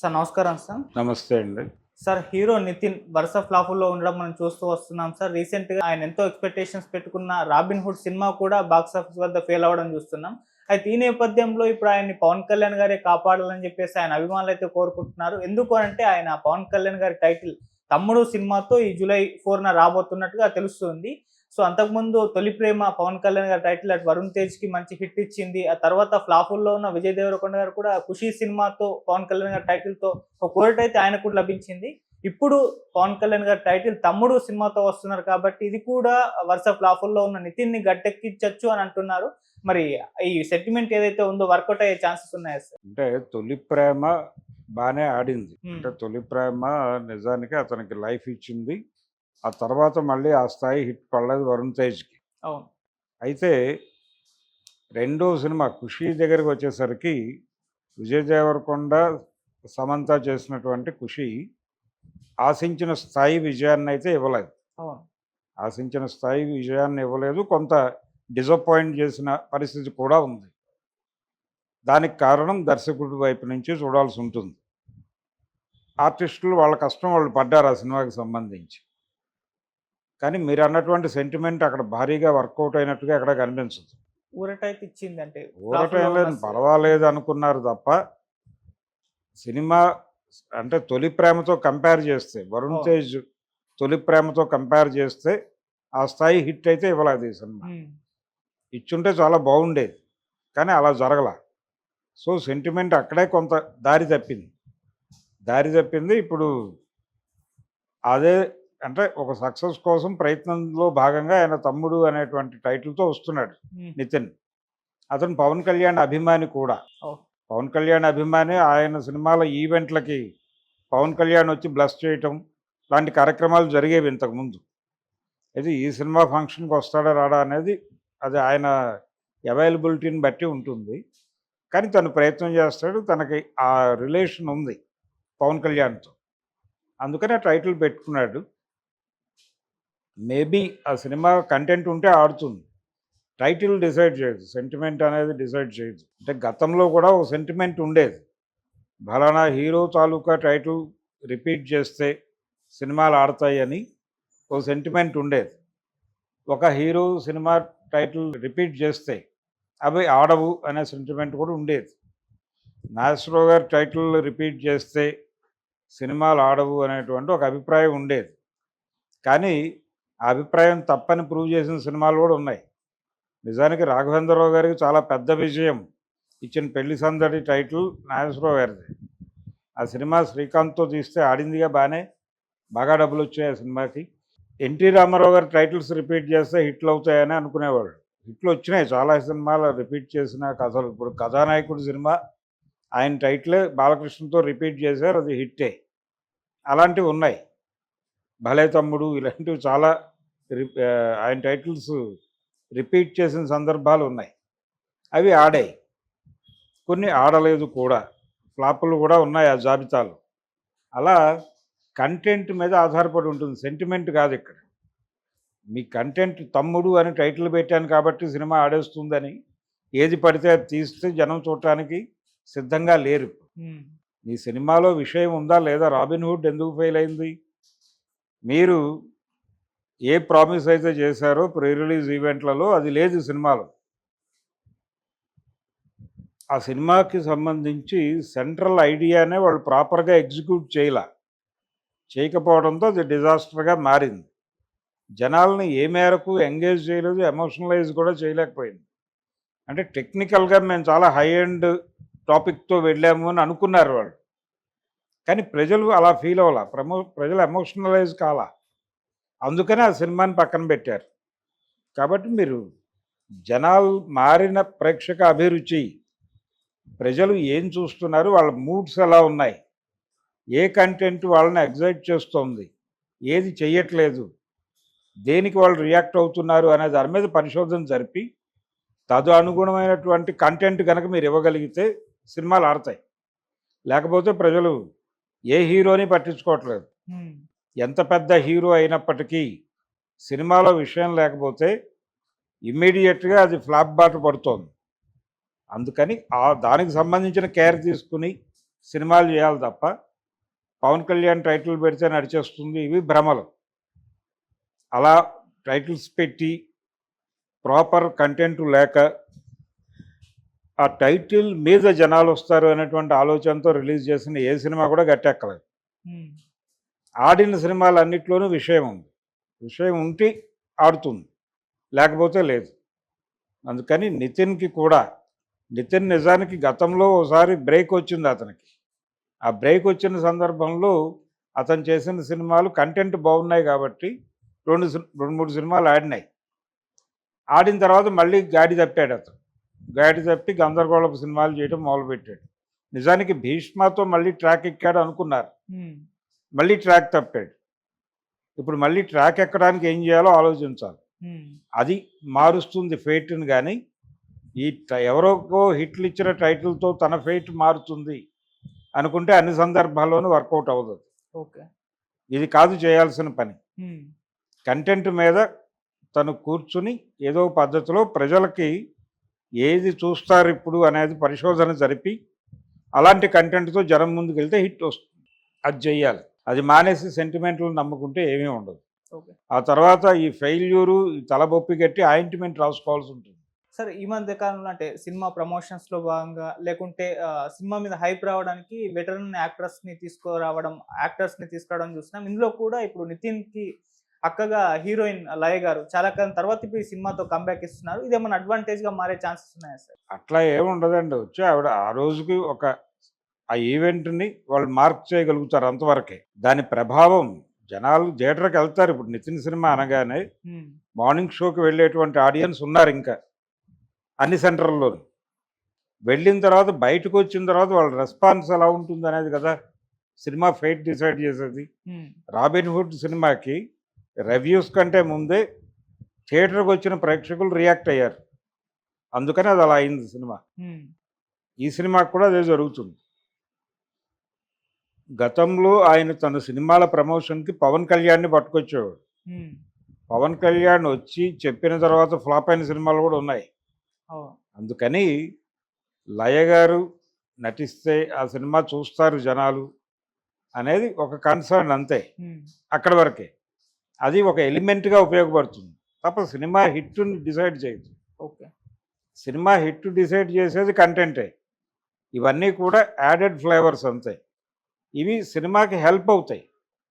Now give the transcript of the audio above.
Sir నమస్కారం sir. నమస్తే అండి. సార్ హీరో 'నితిన్' వరుస ఫ్లాపుల్లో ఉండడం మనం చూస్తూ వస్తున్నాం సార్. రీసెంట్‌గా ఆయన ఎంతో ఎక్స్‌పెక్టేషన్స్ పెట్టుకున్న 'రాబిన్ హుడ్' సినిమా కూడా బాక్స్ ఆఫీస్ వద్ద ఫెయిల్ అవ్వడం చూస్తున్నాం. అయితే ఈ నేపథ్యంలో ఇప్పుడు ఆయన్ని పవన్ కళ్యాణ్ గారే కాపాడాలని చెప్పేసి ఆయన అభిమానులైతే కోరుకుంటున్నారు. ఎందుకు అనంటే ఆయన పవన్ కళ్యాణ్ గారి టైటిల్ 'తమ్ముడు' సినిమాతో ఈ జూలై 4న రాబోతున్నట్టుగా తెలుస్తుంది. సో అంతకుముందు 'తొలి ప్రేమ' పవన్ కళ్యాణ్ గారి టైటిల్ అటు వరుణ్ తేజ్‌కి మంచి హిట్ ఇచ్చింది. ఆ తర్వాత ఫ్లాపుల్లో ఉన్న విజయ్ దేవరకొండ గారు కూడా 'ఖుషి' సినిమాతో పవన్ కళ్యాణ్ గారి టైటిల్‌తో ఒక కోరిట అయితే ఆయనకు కూడా లభించింది. ఇప్పుడు పవన్ కళ్యాణ్ గారి టైటిల్ 'తమ్ముడు' సినిమాతో వస్తున్నారు కాబట్టి ఇది కూడా వరుస ఫ్లాపుల్లో ఉన్న నితిన్‌ని గట్టెక్కించొచ్చు అని అంటున్నారు. మరి ఈ సెంటిమెంట్ ఏదైతే ఉందో వర్కౌట్ అయ్యే ఛాన్సెస్ ఉన్నాయా సార్? అంటే 'తొలి ప్రేమ' బానే ఆడింది. హ్మ్. అంటే 'తొలి ప్రేమ' నిజానికి అతనికి లైఫ్ ఇచ్చింది. ఆ తర్వాత మళ్ళీ ఆ స్థాయి హిట్ పడలేదు వరుణ్ తేజ్‌కి. అవును. అయితే రెండో సినిమా 'ఖుషి' దగ్గరికి వచ్చేసరికి విజయ్ దేవరకొండ, సమంత చేసినటువంటి 'ఖుషి' ఆశించిన స్థాయి విజయాన్నయితే ఇవ్వలేదు. అవును. ఆశించిన స్థాయి విజయాన్ని ఇవ్వలేదు. కొంత డిసప్పాయింట్ చేసిన పరిస్థితి కూడా ఉంది. దానికి కారణం దర్శకుడి వైపు నుంచి చూడాల్సి ఉంటుంది. ఆర్టిస్టులు వాళ్ళ కష్టం వాళ్ళు పడ్డారు ఆ సినిమాకి సంబంధించి. కానీ మీరన్నటువంటి సెంటిమెంట్ అక్కడ భారీగా వర్కౌట్ అయినట్టుగా ఎక్కడ కనిపించదు. ఊరట అయితే ఇచ్చింది అంటే ఊరట ఫ్లాపుల్లో ఏం ఉన్న లేదు, పర్వాలేదు అనుకున్నారు తప్ప సినిమా అంటే 'తొలి ప్రేమతో' కంపేర్ చేస్తే వరుణ్ అవును. తేజ్ 'తొలి ప్రేమతో' కంపేర్ చేస్తే ఆ స్థాయి హిట్ అయితే ఇవ్వలేదు ఈ సినిమా. హ్మ్. ఇచ్చుంటే చాలా బాగుండేది. కానీ అలా జరగల. సో సెంటిమెంట్ అక్కడే కొంత దారి తప్పింది. దారి తప్పింది. ఇప్పుడు అదే అంటే ఒక సక్సెస్ కోసం ప్రయత్నంలో భాగంగా ఆయన 'తమ్ముడు' అనేటువంటి టైటిల్‌తో వస్తున్నాడు హ్మ్. నితిన్. అతను పవన్ కళ్యాణ్ అభిమాని కూడా. ఓహ్! పవన్ కళ్యాణ్ అభిమాని. ఆయన సినిమాల ఈవెంట్లకి పవన్ కళ్యాణ్ వచ్చి బ్లెస్ చేయటం లాంటి కార్యక్రమాలు జరిగేవి ఇంతకుముందు. అయితే ఈ సినిమా ఫంక్షన్‌కి వస్తాడా రాడా అనేది అది ఆయన అవైలబిలిటీని బట్టి ఉంటుంది. కానీ తను ప్రయత్నం చేస్తాడు. తనకి ఆ రిలేషన్ ఉంది పవన్ కళ్యాణ్‌తో. అందుకని ఆ టైటిల్ పెట్టుకున్నాడు. మేబీ ఆ సినిమా కంటెంట్ ఉంటే ఆడుతుంది. టైటిల్ డిసైడ్ చేయదు. సెంటిమెంట్ అనేది డిసైడ్ చేయదు. అంటే గతంలో కూడా ఒక సెంటిమెంట్ ఉండేది. ఫలానా హీరో తాలూకా టైటిల్ రిపీట్ చేస్తే సినిమాలు ఆడతాయని ఓ సెంటిమెంట్ ఉండేది. ఒక హీరో సినిమా టైటిల్ రిపీట్ చేస్తే అవి ఆడవు అనే సెంటిమెంట్ కూడా ఉండేది. నాగేశ్వరరావు గారి టైటిల్ రిపీట్ చేస్తే సినిమాలు ఆడవు అనేటువంటి ఒక అభిప్రాయం ఉండేది. కానీ ఆ అభిప్రాయం తప్పని ప్రూవ్ చేసిన సినిమాలు కూడా ఉన్నాయి. నిజానికి రాఘవేంద్రరావు గారికి చాలా పెద్ద విజయం ఇచ్చిన 'పెళ్లి సందడి' టైటిల్ నాగేశ్వరరావు గారిది. ఆ సినిమా శ్రీకాంత్‌తో తీస్తే ఆడిందిగా బాగానే. బాగా డబ్బులు వచ్చాయి ఆ సినిమాకి. ఎన్టీ రామారావు గారి టైటిల్స్ రిపీట్ చేస్తే హిట్లు అవుతాయని అనుకునేవాళ్ళు. హిట్లు వచ్చినాయి చాలా సినిమాలు రిపీట్ చేసిన కథలు. ఇప్పుడు 'కథానాయకుడు' సినిమా ఆయన టైటిలే బాలకృష్ణతో రిపీట్ చేశారు, అది హిట్టే. అలాంటివి ఉన్నాయి. 'భలే తమ్ముడు' ఇలాంటివి చాలా ఆయన టైటిల్స్ రిపీట్ చేసిన సందర్భాలు ఉన్నాయి. అవి ఆడాయి. కొన్ని ఆడలేదు కూడా. ఫ్లాపులు కూడా ఉన్నాయి ఆ జాబితాలో. అలా కంటెంట్ మీద ఆధారపడి ఉంటుంది. సెంటిమెంట్ కాదు ఇక్కడ. మీ కంటెంట్ 'తమ్ముడు' అని టైటిల్ పెట్టాను కాబట్టి సినిమా ఆడేస్తుందని ఏది పడితే అది తీస్తే జనం చూడటానికి సిద్ధంగా లేరు. హ్మ్. మీ సినిమాలో విషయం ఉందా లేదా? 'రాబిన్ హుడ్' ఎందుకు ఫెయిల్ అయింది? మీరు ఏ ప్రామిస్ అయితే చేశారో ప్రీ రిలీజ్ ఈవెంట్లలో అది లేదు సినిమాలో. ఆ సినిమాకి సంబంధించి సెంట్రల్ ఐడియానే వాళ్ళు ప్రాపర్‌గా ఎగ్జిక్యూట్ చేయకపోవడంతో అది డిజాస్టర్‌గా మారింది. జనాల్ని ఏ మేరకు ఎంగేజ్ చేయలేదు, ఎమోషనలైజ్ కూడా చేయలేకపోయింది. అంటే టెక్నికల్‌గా మేము చాలా హై ఎండ్ టాపిక్‌తో వెళ్ళాము అని అనుకున్నారు వాళ్ళు. కానీ ప్రజలు అలా ఫీల్ అవ్వలా. ప్రజలు ఎమోషనలైజ్ కాలా. అందుకనే ఆ సినిమాని పక్కన పెట్టారు. కాబట్టి మీరు జనాలు మారిన ప్రేక్షక అభిరుచి, ప్రజలు ఏం చూస్తున్నారు, వాళ్ళ మూడ్స్ ఎలా ఉన్నాయి, ఏ కంటెంట్ వాళ్ళని ఎగ్జైట్ చేస్తోంది, ఏది చెయ్యట్లేదు, దేనికి వాళ్ళు రియాక్ట్ అవుతున్నారు అనే దాని మీద పరిశోధన జరిపి అనుగుణమైనటువంటి కంటెంట్ కనుక మీరు ఇవ్వగలిగితే సినిమాలు ఆడతాయి. లేకపోతే ప్రజలు ఏ హీరోని పట్టించుకోవట్లేదు. హ్మ్. ఎంత పెద్ద హీరో అయినప్పటికీ సినిమాలో విషయం లేకపోతే ఇమ్మీడియట్‌గా అది ఫ్లాప్ బాట పడుతోంది. అందుకని దానికి సంబంధించిన కేర్ తీసుకుని సినిమాలు చేయాలి తప్ప పవన్ కళ్యాణ్ టైటిల్ పెడితే నడిచేస్తుంది, ఇవి భ్రమలు. అలా టైటిల్స్ పెట్టి ప్రాపర్ కంటెంట్ లేక ఆ టైటిల్ మీద జనాలు వస్తారు అనేటువంటి ఆలోచనతో రిలీజ్ చేసిన ఏ సినిమా కూడా గట్టెక్కలేదు. ఆడిన సినిమాలన్నిట్లోనూ విషయం ఉంది, విషయం ఉంటే ఆడుతుంది, లేకపోతే లేదు. అందుకని నితిన్కి కూడా, నితిన్ నిజానికి గతంలో ఒకసారి బ్రేక్ వచ్చింది అతనికి. ఆ బ్రేక్ వచ్చిన సందర్భంలో అతను చేసిన సినిమాలు కంటెంట్ బాగున్నాయి కాబట్టి రెండు మూడు సినిమాలు ఆడినాయి. ఆడిన తర్వాత మళ్ళీ గాడి తప్పాడు అతను. గాడి తప్పి గందరగోళపు సినిమాలు చేయడం మొదలుపెట్టాడు. నిజానికి భీష్మతో మళ్ళీ ట్రాక్ ఎక్కాడు అనుకున్నారు, మళ్ళీ ట్రాక్ తప్పాడు. ఇప్పుడు మళ్ళీ ట్రాక్ ఎక్కడానికి ఏం చేయాలో ఆలోచించాలి. అది మారుస్తుంది ఫేట్ని. కానీ ఈ ఎవరో హిట్లు ఇచ్చిన టైటిల్తో తన ఫేట్ మారుతుంది అనుకుంటే అన్ని సందర్భాల్లోనూ వర్కౌట్ అవ్వదు. ఓకే, ఇది కాదు చేయాల్సిన పని. కంటెంట్ మీద తను కూర్చుని ఏదో పద్ధతిలో ప్రజలకి ఏది చూస్తారు ఇప్పుడు అనేది పరిశోధన జరిపి అలాంటి కంటెంట్తో జనం ముందుకు వెళ్తే హిట్ వస్తుంది. అది చెయ్యాలి. అది మానేసి సెంటిమెంట్లు నమ్ముకుంటే ఏమీ ఉండదు. ఆ తర్వాత ఈ ఫెయిల్యూరు, ఈ తలబొప్పి కట్టి ఆయింట్మెంట్ రాసుకోవాల్సి ఉంటుంది. సార్, ఈ మధ్య కాలంలో అంటే సినిమా ప్రమోషన్స్లో భాగంగా లేకుంటే సినిమా మీద హైప్ రావడానికి వెటరన్ యాక్టర్స్ని తీసుకురావడం చూస్తున్నాం. ఇందులో కూడా ఇప్పుడు నితిన్కి అక్కగా హీరోయిన్ లయ గారు చాలా కాలం తర్వాత ఇప్పుడు ఈ సినిమాతో కంబ్యాక్ ఇస్తున్నారు. ఇదేమన్నా అడ్వాంటేజ్గా మారే ఛాన్సెస్ ఉన్నాయా సార్? అట్లా ఏముండదండి. వచ్చి ఆవిడ ఆ రోజుకి ఆ ఈవెంట్ని వాళ్ళు మార్క్ చేయగలుగుతారు, అంతవరకే. దాని ప్రభావం జనాలు థియేటర్కి వెళ్తారు. ఇప్పుడు నితిన్ సినిమా అనగానే మార్నింగ్ షోకి వెళ్ళేటువంటి ఆడియన్స్ ఉన్నారు ఇంకా అన్ని సెంటర్లలో. వెళ్ళిన తర్వాత బయటకు వచ్చిన తర్వాత వాళ్ళ రెస్పాన్స్ ఎలా ఉంటుంది అనేది కదా సినిమా ఫేట్ డిసైడ్ చేసేది. రాబిన్ హుడ్ సినిమాకి రివ్యూస్ కంటే ముందే థియేటర్కి వచ్చిన ప్రేక్షకులు రియాక్ట్ అయ్యారు, అందుకని అది అలా అయింది సినిమా. ఈ సినిమాకి కూడా అదే జరుగుతుంది. గతంలో ఆయన తన సినిమాల ప్రమోషన్కి పవన్ కళ్యాణ్ని పట్టుకొచ్చేవాడు. పవన్ కళ్యాణ్ వచ్చి చెప్పిన తర్వాత ఫ్లాప్ అయిన సినిమాలు కూడా ఉన్నాయి. అందుకని లయ గారు నటిస్తే ఆ సినిమా చూస్తారు జనాలు అనేది ఒక కన్సర్న్, అంతే. అక్కడి వరకే. అది ఒక ఎలిమెంట్గా ఉపయోగపడుతుంది తప్ప సినిమా హిట్ని డిసైడ్ చేయదు. ఓకే, సినిమా హిట్ డిసైడ్ చేసేది కంటెంటే. ఇవన్నీ కూడా యాడెడ్ ఫ్లేవర్స్ అంతే. ఇవి సినిమాకి హెల్ప్ అవుతాయి.